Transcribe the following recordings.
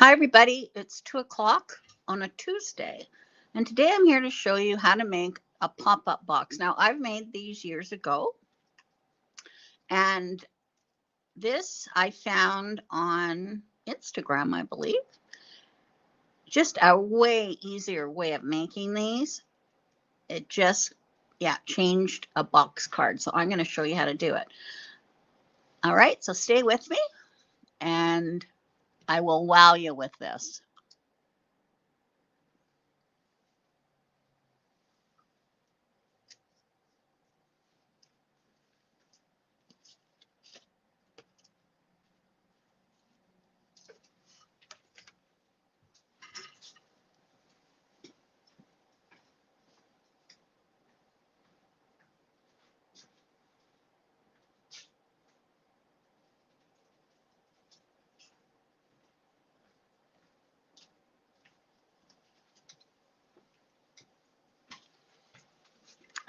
Hi everybody, it's 2 o'clock on a Tuesday, and today I'm here to show you how to make a pop-up box. Now, I've made these years ago, and this I found on Instagram, I believe. Just a way easier way of making these. It just, changed a box card, so I'm going to show you how to do it. All right, so stay with me, and I will wow you with this.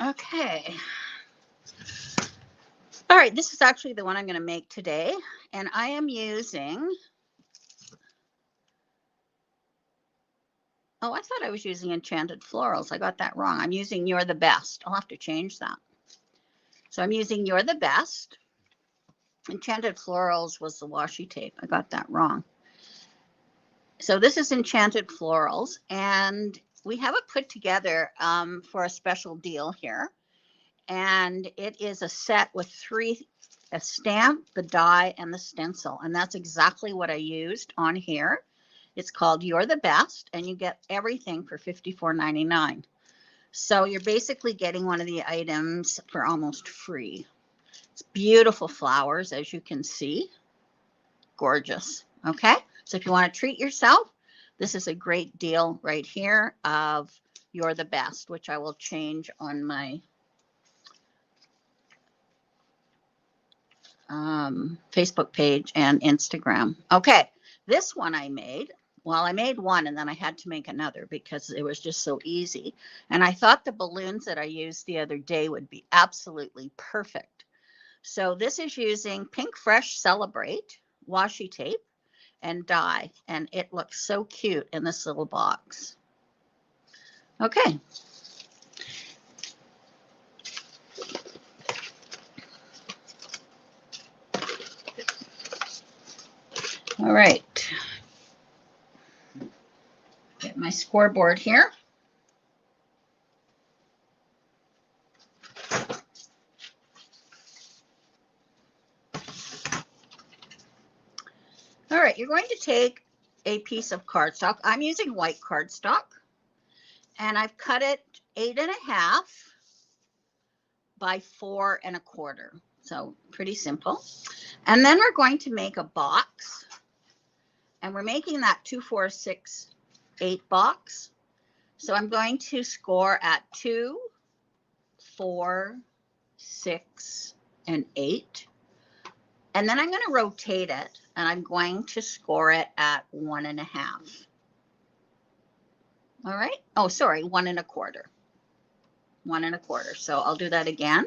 Okay. All right, this is actually the one I'm going to make today, and I am using, oh, I thought I was using Enchanted Florals. I got that wrong. I'm using You're the Best. I'll have to change that. So I'm using You're the Best. Enchanted Florals was the washi tape. I got that wrong. So this is Enchanted Florals, and we have it put together for a special deal here. And it is a set with a stamp, the die, and the stencil. And that's exactly what I used on here. It's called You're the Best, and you get everything for $54.99. So you're basically getting one of the items for almost free. It's beautiful flowers, as you can see. Gorgeous. Okay, so if you want to treat yourself, this is a great deal right here of You're the Best, which I will change on my Facebook page and Instagram. Okay, this one I made. Well, I made one and then I had to make another because it was just so easy. And I thought the balloons that I used the other day would be absolutely perfect. So this is using Pink Fresh Celebrate washi tape and die. And it looks so cute in this little box. Okay. All right. Get my scoreboard here. All right, you're going to take a piece of cardstock. I'm using white cardstock, and I've cut it 8.5 by 4.25. So pretty simple. And then we're going to make a box, and we're making that 2, 4, 6, 8 box. So I'm going to score at 2, 4, 6, and 8. And then I'm going to rotate it, and I'm going to score it at 1.5. All right. Oh, sorry, 1.25. 1.25. So I'll do that again.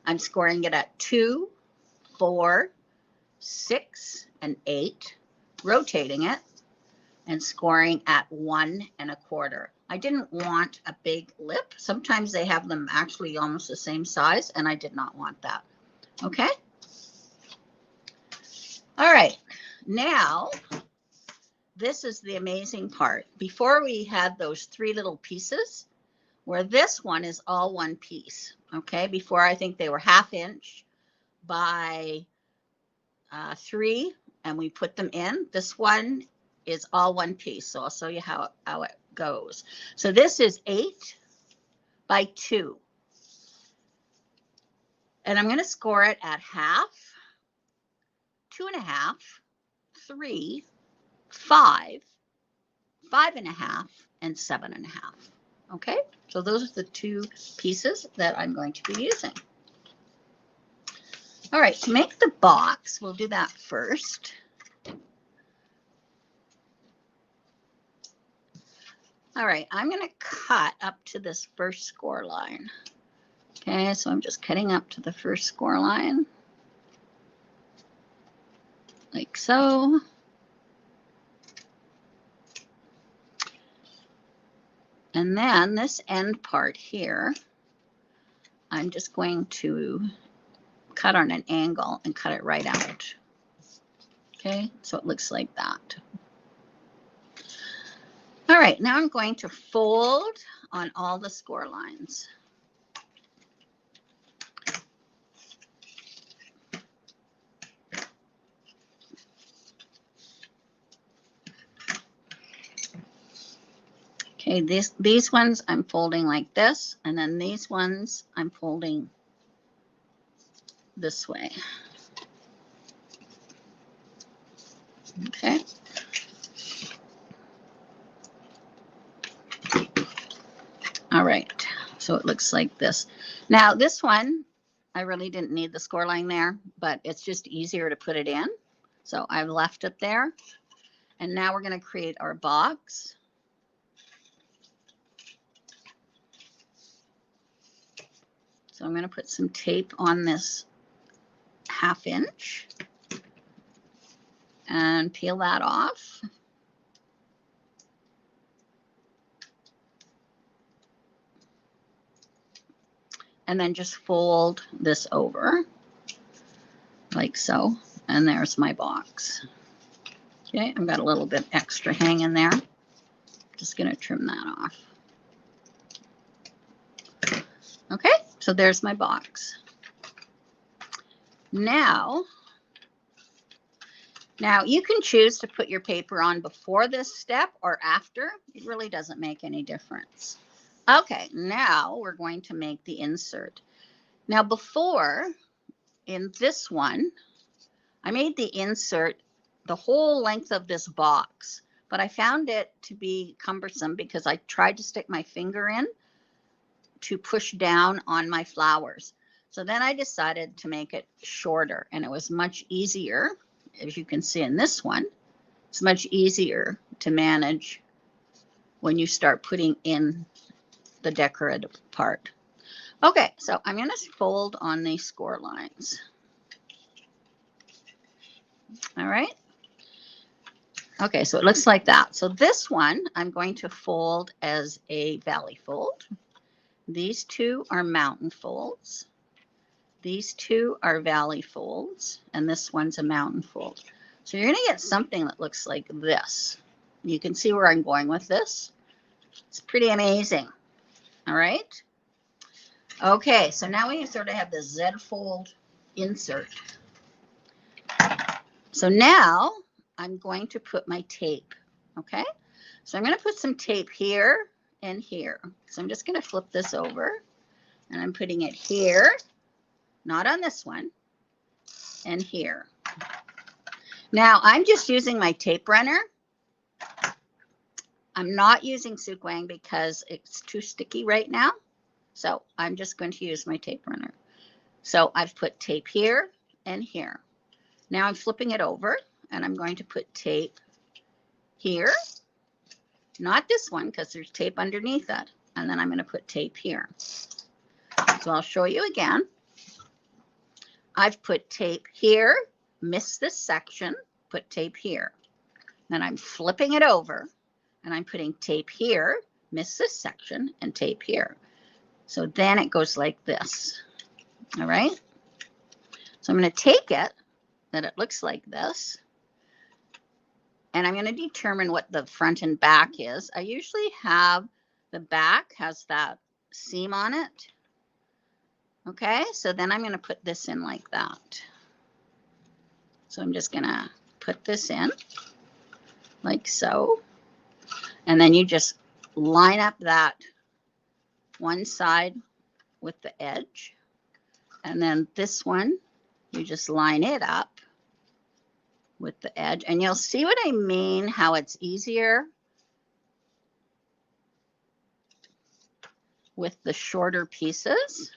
I'm scoring it at 2, 4, 6, and 8, rotating it, and scoring at 1.25. I didn't want a big lip. Sometimes they have them actually almost the same size, and I did not want that. Okay. All right. Now, this is the amazing part. Before we had those 3 little pieces, where this one is all one piece. Okay. Before, I think they were 1/2 inch by 3, and we put them in. This one is all one piece. So I'll show you how it goes. So this is 8 by 2. And I'm going to score it at 1/2, 2.5, 3, 5, 5.5, and 7.5. Okay, so those are the 2 pieces that I'm going to be using. All right, to make the box, we'll do that first. All right, I'm going to cut up to this first score line. Okay, so I'm just cutting up to the first score line, like so. And then this end part here, I'm just going to cut on an angle and cut it right out. Okay, so it looks like that. All right, now I'm going to fold on all the score lines. Okay, these ones I'm folding like this, and then these ones I'm folding this way. Okay. All right, so it looks like this. Now this one, I really didn't need the score line there, but it's just easier to put it in. So I've left it there. And now we're going to create our box. So I'm going to put some tape on this 1/2 inch and peel that off. And then just fold this over like so. And there's my box. Okay, I've got a little bit extra hanging there. Just going to trim that off. Okay, so there's my box. Now you can choose to put your paper on before this step or after. It really doesn't make any difference. Okay, now we're going to make the insert. Now before, in this one, I made the insert the whole length of this box, but I found it to be cumbersome because I tried to stick my finger in to push down on my flowers. So then I decided to make it shorter, and it was much easier. As you can see in this one, it's much easier to manage when you start putting in the decorative part. Okay, so I'm going to fold on these score lines. All right. Okay, so it looks like that. So this one I'm going to fold as a valley fold. These two are mountain folds. These two are valley folds, and this one's a mountain fold. So you're going to get something that looks like this. You can see where I'm going with this. It's pretty amazing. All right. Okay, so now we sort of have the Z fold insert. So now I'm going to put my tape. Okay, so I'm going to put some tape here and here. So I'm just going to flip this over, and I'm putting it here, not on this one, and here. Now I'm just using my tape runner. I'm not using Suklang because it's too sticky right now. So I'm just going to use my tape runner. So I've put tape here and here. Now I'm flipping it over, and I'm going to put tape here. Not this one because there's tape underneath it. And then I'm going to put tape here. So I'll show you again. I've put tape here, missed this section, put tape here. Then I'm flipping it over, and I'm putting tape here, miss this section, and tape here. So then it goes like this. All right. So I'm going to take it that it looks like this, and I'm going to determine what the front and back is. I usually have the back has that seam on it. Okay, so then I'm going to put this in like that. So I'm just going to put this in like so. And then you just line up that one side with the edge. And then this one, you just line it up with the edge. And you'll see what I mean, how it's easier with the shorter pieces.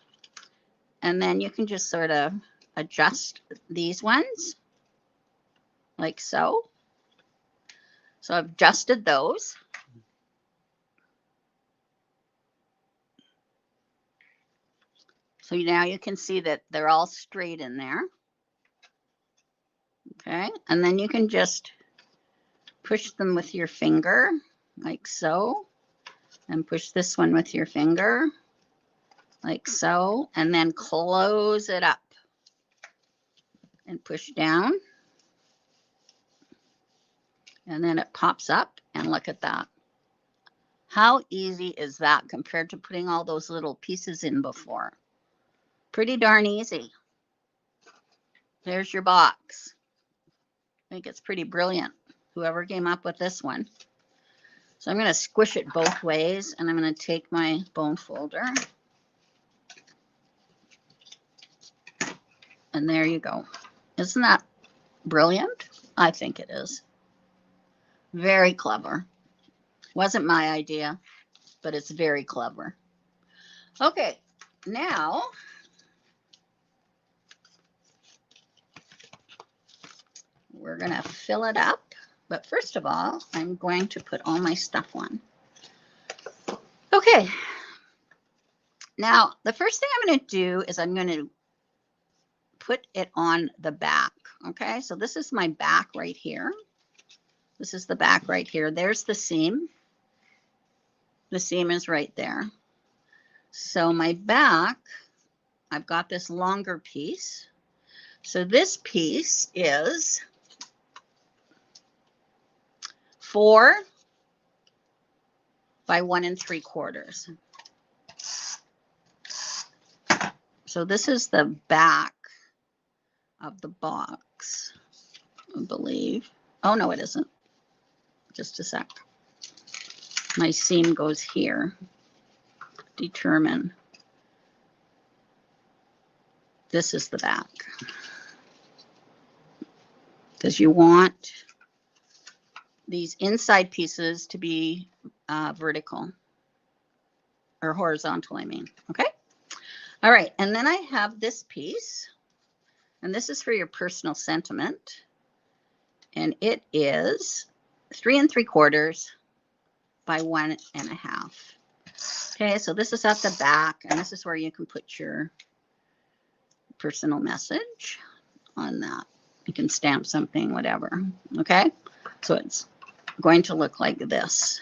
And then you can just sort of adjust these ones like so. So I've adjusted those. So now you can see that they're all straight in there. Okay, and then you can just push them with your finger like so. And push this one with your finger, like so, and then close it up and push down. And then it pops up, and look at that. How easy is that compared to putting all those little pieces in before? Pretty darn easy. There's your box. I think it's pretty brilliant, whoever came up with this one. So I'm going to squish it both ways, and I'm going to take my bone folder. And there you go. Isn't that brilliant? I think it is. Very clever. Wasn't my idea, but it's very clever. Okay, now we're going to fill it up. But first of all, I'm going to put all my stuff on. Okay. Now, the first thing I'm going to do is I'm going to put it on the back. Okay, so this is my back right here. This is the back right here. There's the seam. The seam is right there. So my back, I've got this longer piece. So this piece is 4 by 1 3/4. So this is the back of the box, I believe. Oh, no, it isn't. Just a sec. My seam goes here. Determine. This is the back. Because you want these inside pieces to be vertical or horizontal, I mean. Okay. All right. And then I have this piece, and this is for your personal sentiment. And it is 3 3/4 by 1 1/2. Okay. So this is at the back, and this is where you can put your personal message on that. You can stamp something, whatever. Okay. So it's going to look like this.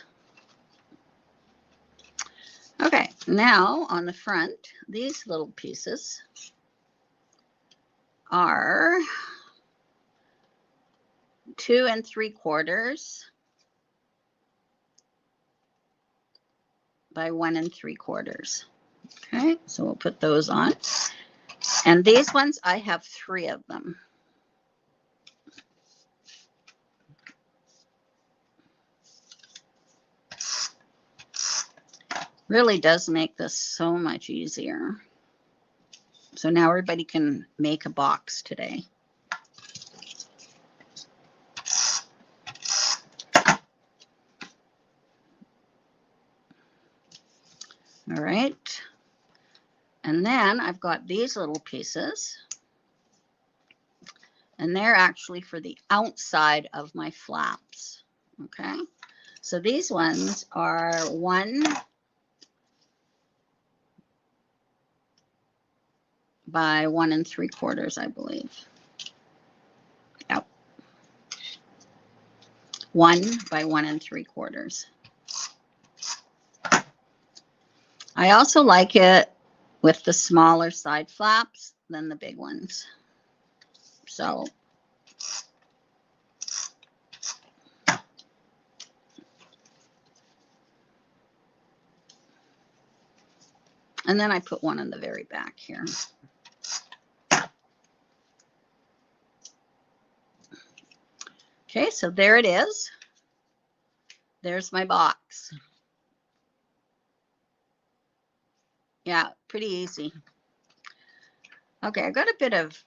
Okay, now on the front, these little pieces are 2 3/4 by 1 3/4. Okay, so we'll put those on. And these ones, I have 3 of them. Really does make this so much easier. So now everybody can make a box today. All right. And then I've got these little pieces. And they're actually for the outside of my flaps. Okay. So these ones are 1 by 1 3/4, I believe. Yep. 1 by 1 3/4. I also like it with the smaller side flaps than the big ones. So and then I put one on the very back here. Okay, so there it is. There's my box. Yeah, pretty easy. Okay, I got a bit of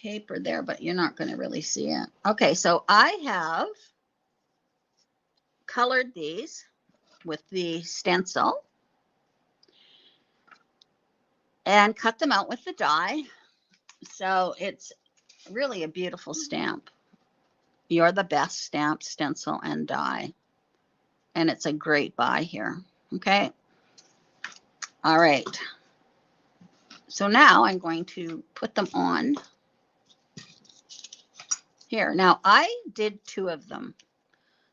paper there, but you're not going to really see it. Okay, so I have colored these with the stencil and cut them out with the die. So it's really a beautiful stamp. You're the best stamp, stencil, and die. And it's a great buy here. Okay. All right. So now I'm going to put them on here. Now I did 2 of them.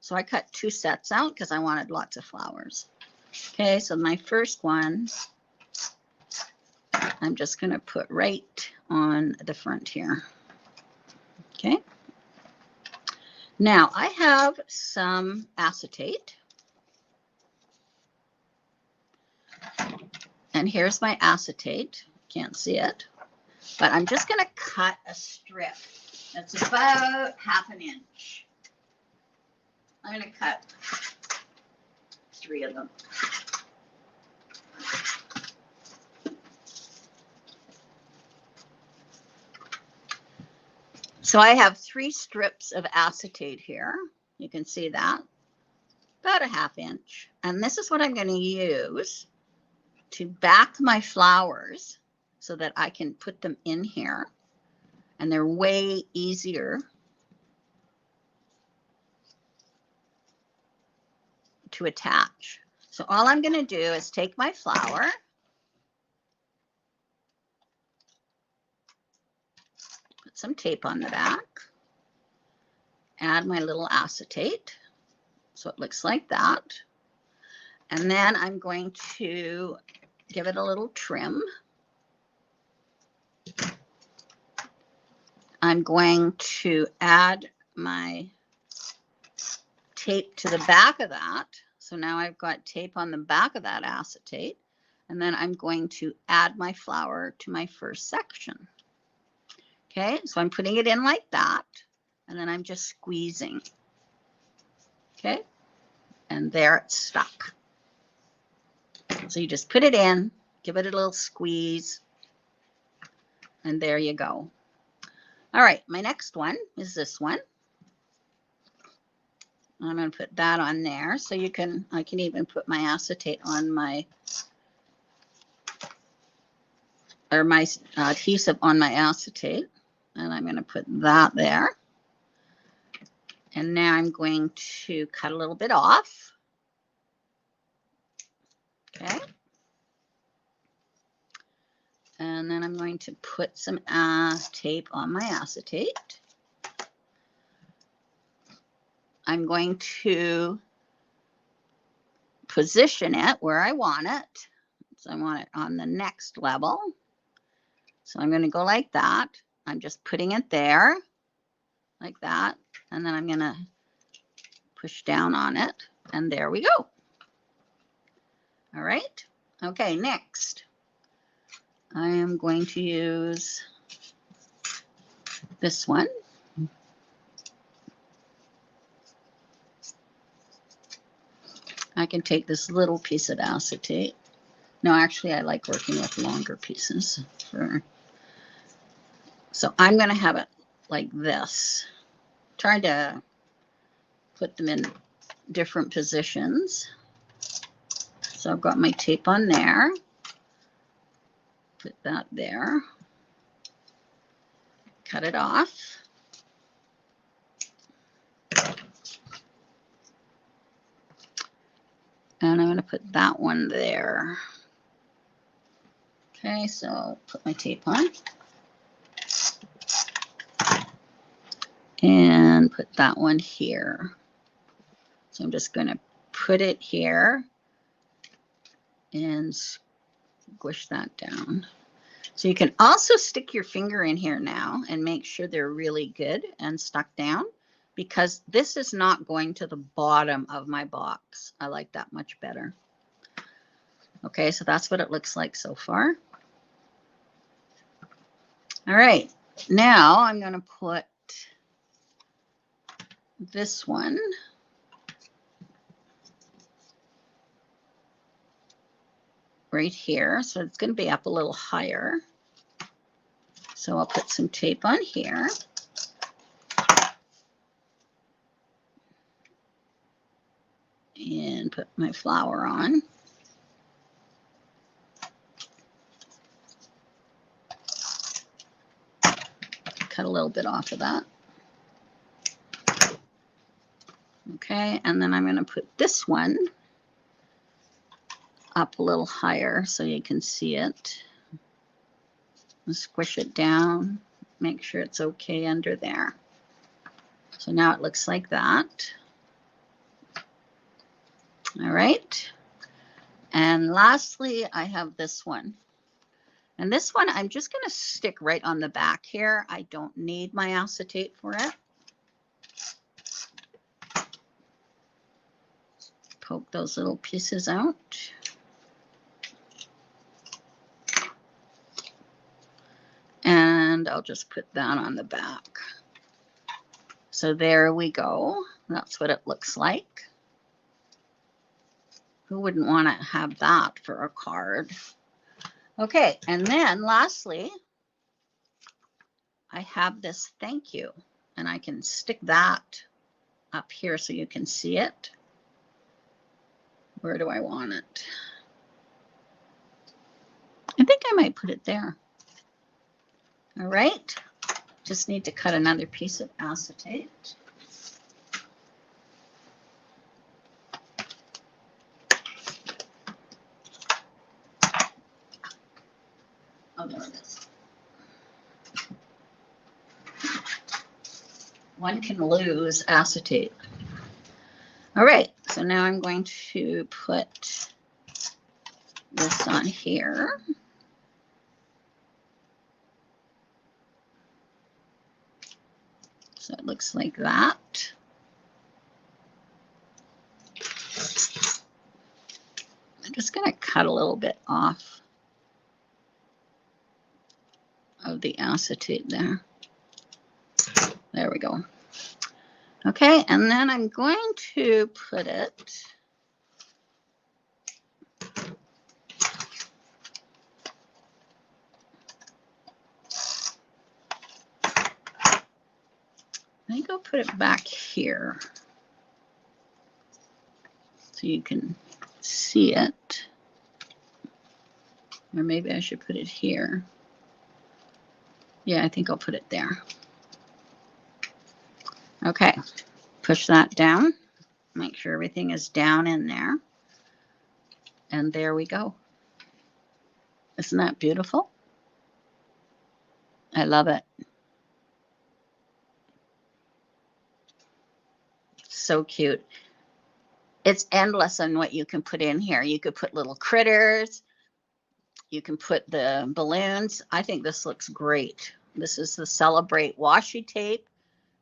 So I cut 2 sets out because I wanted lots of flowers. Okay, so my first one, I'm just going to put right on the front here. Okay. Now I have some acetate. And here's my acetate. Can't see it. But I'm just going to cut a strip that's about 1/2 inch. I'm going to cut 3 of them. So I have 3 strips of acetate here. You can see that. About 1/2 inch. And this is what I'm going to use to back my flowers so that I can put them in here. And they're way easier to attach. So all I'm going to do is take my flower, put some tape on the back, add my little acetate, so it looks like that. And then I'm going to give it a little trim. I'm going to add my tape to the back of that. So now I've got tape on the back of that acetate. And then I'm going to add my flower to my first section. Okay, so I'm putting it in like that. And then I'm just squeezing. Okay, and there it's stuck. So you just put it in, give it a little squeeze, and there you go. All right, my next one is this one. I'm going to put that on there. So I can even put my acetate on my adhesive on my acetate. And I'm going to put that there. And now I'm going to cut a little bit off. Okay. And then I'm going to put some tape on my acetate. I'm going to position it where I want it. So I want it on the next level. So I'm going to go like that. I'm just putting it there like that. And then I'm going to push down on it. And there we go. All right. Okay, next. I am going to use this one. I can take this little piece of acetate. No, actually, I like working with longer pieces. So I'm going to have it like this. Try to put them in different positions. So I've got my tape on there. Put that there. Cut it off. And I'm going to put that one there. Okay, so I'll put my tape on. And put that one here. So I'm just going to put it here and squish that down. So you can also stick your finger in here now and make sure they're really good and stuck down, because this is not going to the bottom of my box. I like that much better. Okay, so that's what it looks like so far. All right, now I'm going to put this one right here. So it's going to be up a little higher. So I'll put some tape on here. And put my flower on. Cut a little bit off of that. Okay, and then I'm going to put this one up a little higher so you can see it. Squish it down, make sure it's okay under there. So now it looks like that. All right. And lastly, I have this one. And this one, I'm just going to stick right on the back here. I don't need my acetate for it. Poke those little pieces out. And I'll just put that on the back. So there we go. That's what it looks like. Who wouldn't want to have that for a card? Okay, and then lastly, I have this thank you, and I can stick that up here so you can see it. Where do I want it? I think I might put it there. All right, just need to cut another piece of acetate. Oh, there it is. One can lose acetate. All right, so now I'm going to put this on here. So it looks like that. I'm just going to cut a little bit off of the acetate there. There we go. Okay, and then I'm going to put it I think I'll put it back here so you can see it. Or maybe I should put it here. Yeah, I think I'll put it there. Okay, push that down. Make sure everything is down in there. And there we go. Isn't that beautiful? I love it. So cute. It's endless on what you can put in here. You could put little critters. You can put the balloons. I think this looks great. This is the Celebrate washi tape.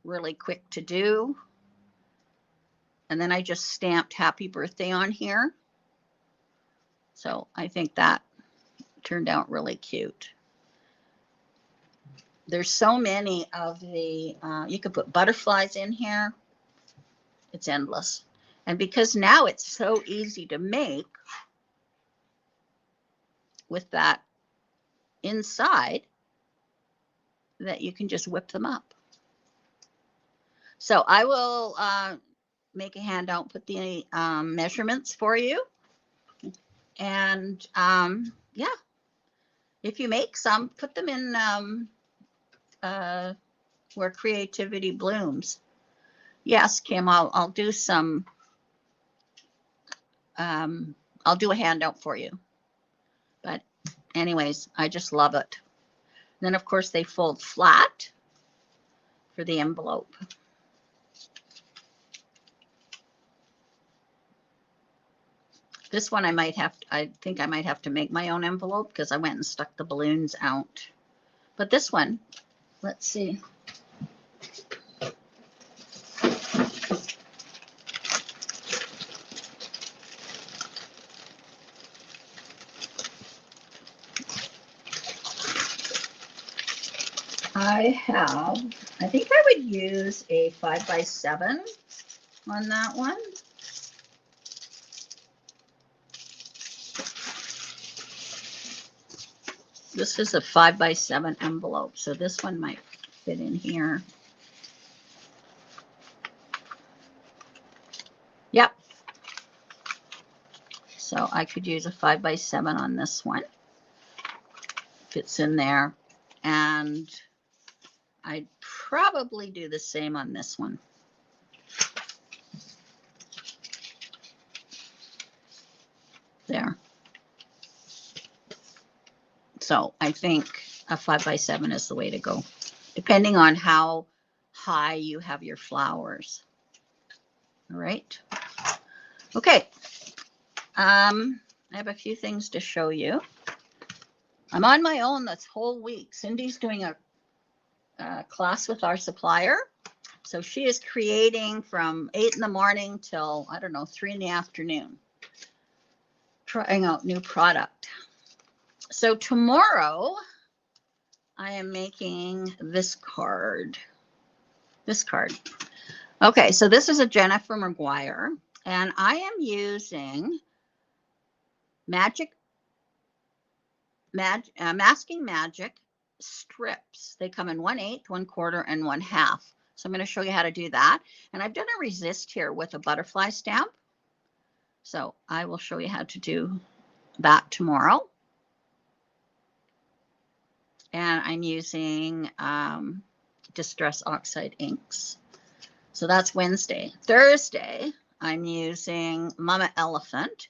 Really quick to do. And then I just stamped happy birthday on here. So I think that turned out really cute. There's so many of the, you could put butterflies in here. It's endless. And because now it's so easy to make with that inside, that you can just whip them up. So I will make a handout, put the measurements for you. And yeah, if you make some, put them in where creativity blooms. Yes, Kim, I'll do some, I'll do a handout for you. But anyways, I just love it. Then of course they fold flat for the envelope. This one I think I might have to make my own envelope because I went and stuck the balloons out. But this one, let's see. I think I would use a 5x7 on that one. This is a 5x7 envelope, so this one might fit in here. Yep. So I could use a 5x7 on this one. Fits in there. And I'd probably do the same on this one. There. So I think a 5x7 is the way to go, depending on how high you have your flowers. All right. Okay. I have a few things to show you. I'm on my own this whole week. Cindy's doing a class with our supplier. So she is creating from 8 in the morning till, I don't know, 3 in the afternoon, trying out new product. So tomorrow I am making this card. Okay, so this is a Jennifer Maguire, and I am using Masking Magic strips. They come in 1/8, 1/4, and 1/2. So I'm going to show you how to do that. And I've done a resist here with a butterfly stamp. So I will show you how to do that tomorrow. And I'm using Distress Oxide inks. So that's Wednesday. Thursday, I'm using Mama Elephant,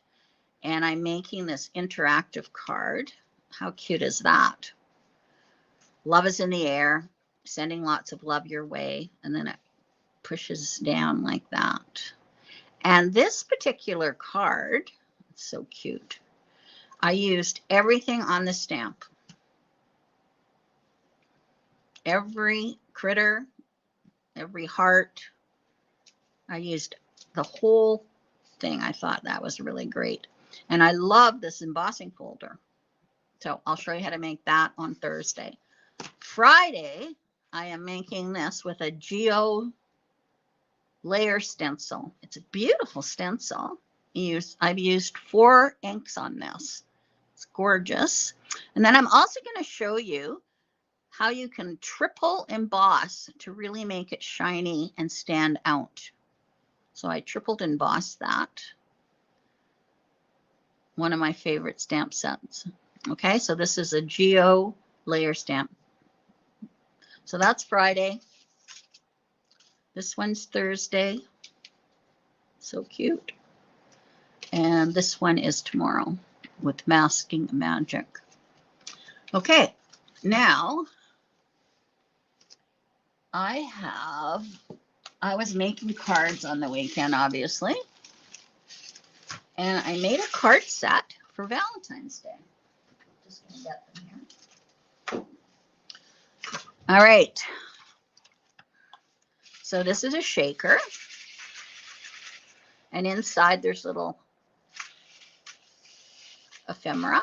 and I'm making this interactive card. How cute is that? Love is in the air, sending lots of love your way, and then it pushes down like that. And this particular card, it's so cute. I used everything on the stamp. Every critter, every heart. I used the whole thing. I thought that was really great. And I love this embossing folder. So I'll show you how to make that on Thursday. Friday, I am making this with a Geo layer stencil. It's a beautiful stencil. I've used 4 inks on this. It's gorgeous. And then I'm also going to show you how you can triple emboss to really make it shiny and stand out. So I tripled embossed that. One of my favorite stamp sets. Okay, so this is a Geo layer stamp. So that's Friday. This one's Thursday. So cute. And this one is tomorrow with Masking Magic. Okay, now I was making cards on the weekend, obviously. And I made a card set for Valentine's Day. Just gonna get them here. All right. So this is a shaker. And inside there's little ephemera.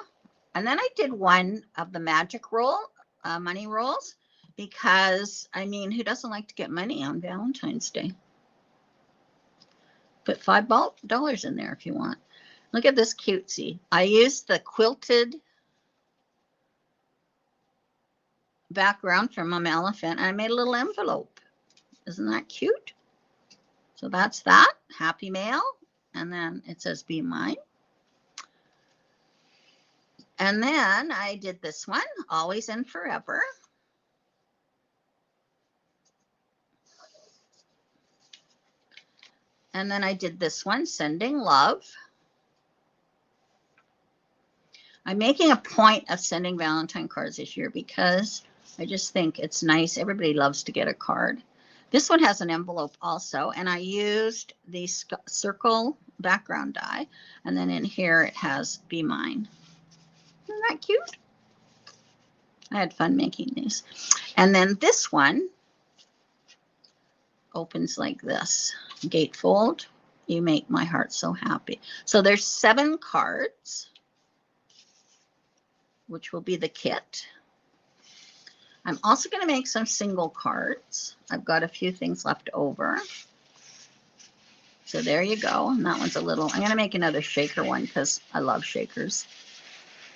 And then I did one of the magic roll, money rolls, because, I mean, who doesn't like to get money on Valentine's Day? Put $5 in there if you want. Look at this cutesy. I used the quilted background from Mama Elephant, and I made a little envelope. Isn't that cute? So that's that. Happy Mail. And then it says, Be Mine. And then I did this one, Always and Forever. And then I did this one, Sending Love. I'm making a point of sending Valentine cards this year because I just think it's nice. Everybody loves to get a card. This one has an envelope also, and I used the circle background die. And then in here it has Be Mine. Isn't that cute? I had fun making these. And then this one opens like this. Gatefold. You make my heart so happy. So there's 7 cards, which will be the kit. I'm also going to make some single cards. I've got a few things left over. So there you go. And that one's a little, I'm going to make another shaker one because I love shakers.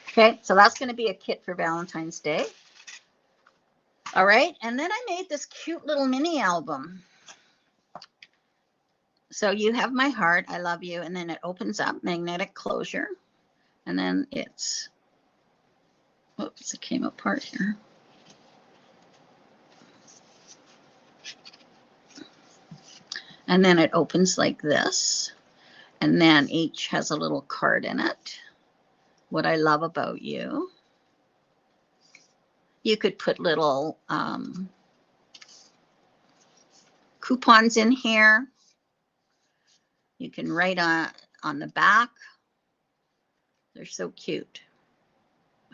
Okay, so that's going to be a kit for Valentine's Day. All right, and then I made this cute little mini album. So you have my heart, I love you, and then it opens up, magnetic closure. And then it's, oops, it came apart here. And then it opens like this. And then each has a little card in it. What I love about you. You could put little coupons in here. You can write on the back They're so cute.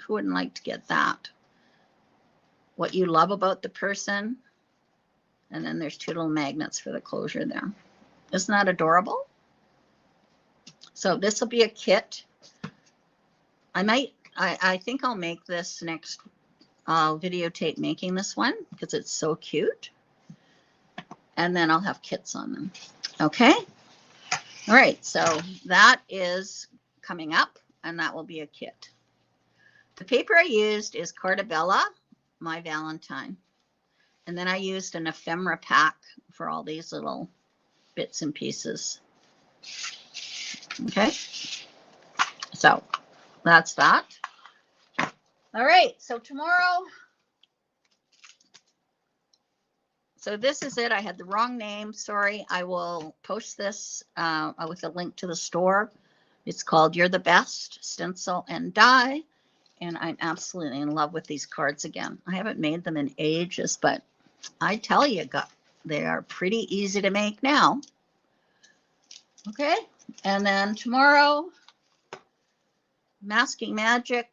Who wouldn't like to get that? What you love about the person. And then there's 2 little magnets for the closure there. Isn't that adorable? So this will be a kit. I think I'll make this next, I'll videotape making this one because it's so cute. And then I'll have kits on them. Okay. All right. So that is coming up, and that will be a kit. The paper I used is Cartabella, My Valentine. And then I used an ephemera pack for all these little bits and pieces. Okay. So that's that. All right. So tomorrow. So this is it. I had the wrong name. Sorry. I will post this with a link to the store. It's called You're the Best Stencil and Die. And I'm absolutely in love with these cards again. I haven't made them in ages, but I tell you, they are pretty easy to make now. Okay. And then tomorrow, Masking Magic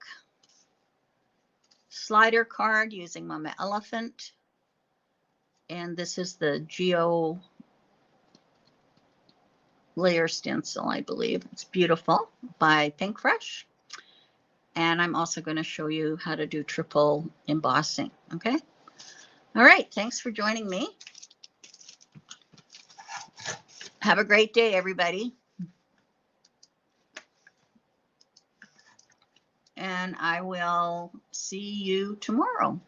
slider card using Mama Elephant. And this is the Geo layer stencil, I believe. It's beautiful, by Pinkfresh. And I'm also going to show you how to do triple embossing. Okay. All right. Thanks for joining me. Have a great day, everybody. And I will see you tomorrow.